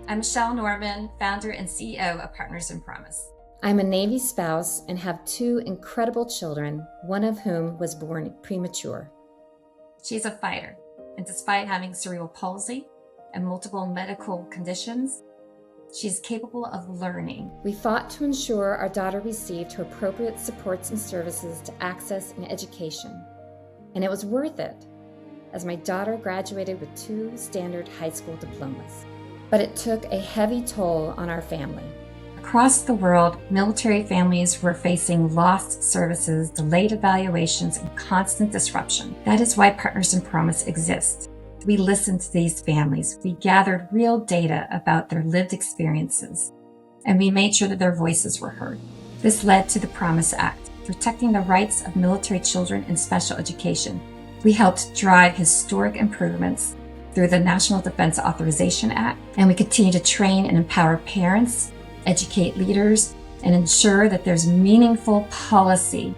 I'm Michelle Norman, founder and CEO of Partners in Promise. I'm a Navy spouse and have two incredible children, one of whom was born premature. She's a fighter, and despite having cerebral palsy and multiple medical conditions, she's capable of learning. We fought to ensure our daughter received her appropriate supports and services to access an education, and it was worth it, as my daughter graduated with 2 standard high school diplomas. But it took a heavy toll on our family. Across the world, military families were facing lost services, delayed evaluations, and constant disruption. That is why Partners in Promise exists. We listened to these families. We gathered real data about their lived experiences, and we made sure that their voices were heard. This led to the Promise Act, protecting the rights of military children in special education. We helped drive historic improvements through the National Defense Authorization Act, and we continue to train and empower parents, educate leaders, and ensure that there's meaningful policy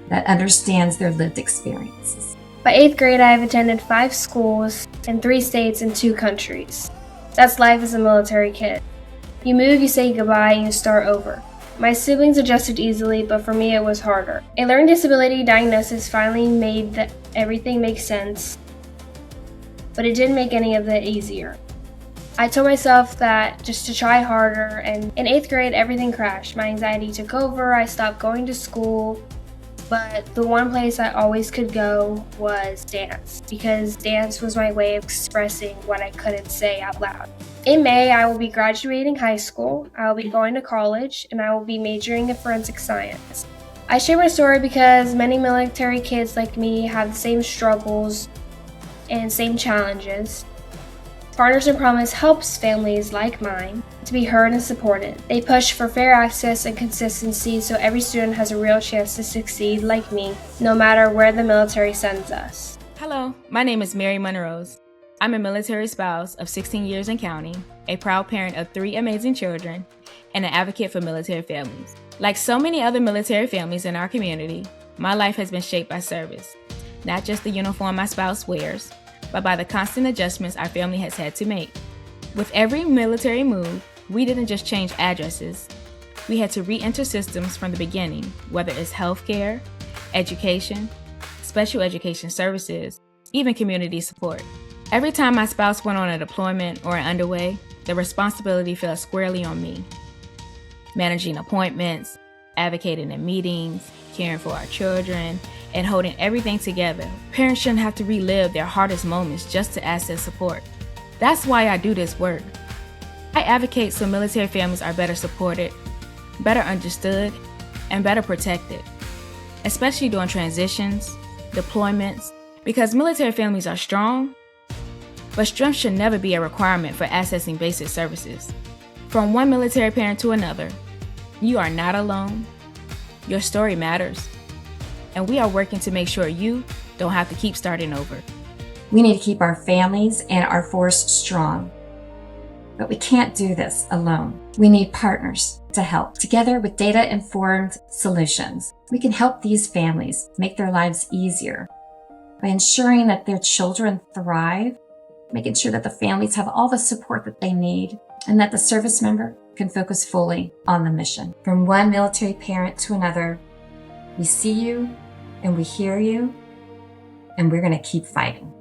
that understands their lived experiences. By 8th grade, I have attended 5 schools in 3 states and 2 countries. That's life as a military kid. You move, you say goodbye, and you start over. My siblings adjusted easily, but for me it was harder. A learning disability diagnosis finally made everything make sense, but it didn't make any of it easier. I told myself that just to try harder, and in 8th grade everything crashed. My anxiety took over, I stopped going to school, but the one place I always could go was dance, because dance was my way of expressing what I couldn't say out loud. In May, I will be graduating high school, I will be going to college, and I will be majoring in forensic science. I share my story because many military kids like me have the same struggles and same challenges. Partners in Promise helps families like mine to be heard and supported. They push for fair access and consistency so every student has a real chance to succeed like me, no matter where the military sends us. Hello, my name is Mary Monrose. I'm a military spouse of 16 years and counting, a proud parent of 3 amazing children, and an advocate for military families. Like so many other military families in our community, my life has been shaped by service. Not just the uniform my spouse wears, but by the constant adjustments our family has had to make. With every military move, we didn't just change addresses. We had to re-enter systems from the beginning, whether it's healthcare, education, special education services, even community support. Every time my spouse went on a deployment or an underway, the responsibility fell squarely on me. Managing appointments, advocating in meetings, caring for our children, and holding everything together. Parents shouldn't have to relive their hardest moments just to access support. That's why I do this work. I advocate so military families are better supported, better understood, and better protected, especially during transitions, deployments, because military families are strong, but strength should never be a requirement for accessing basic services. From one military parent to another, you are not alone. Your story matters. And we are working to make sure you don't have to keep starting over. We need to keep our families and our force strong. But we can't do this alone. We need partners to help. Together with data-informed solutions, we can help these families make their lives easier by ensuring that their children thrive, making sure that the families have all the support that they need, and that the service member can focus fully on the mission. From one military parent to another, we see you and we hear you, and we're going to keep fighting.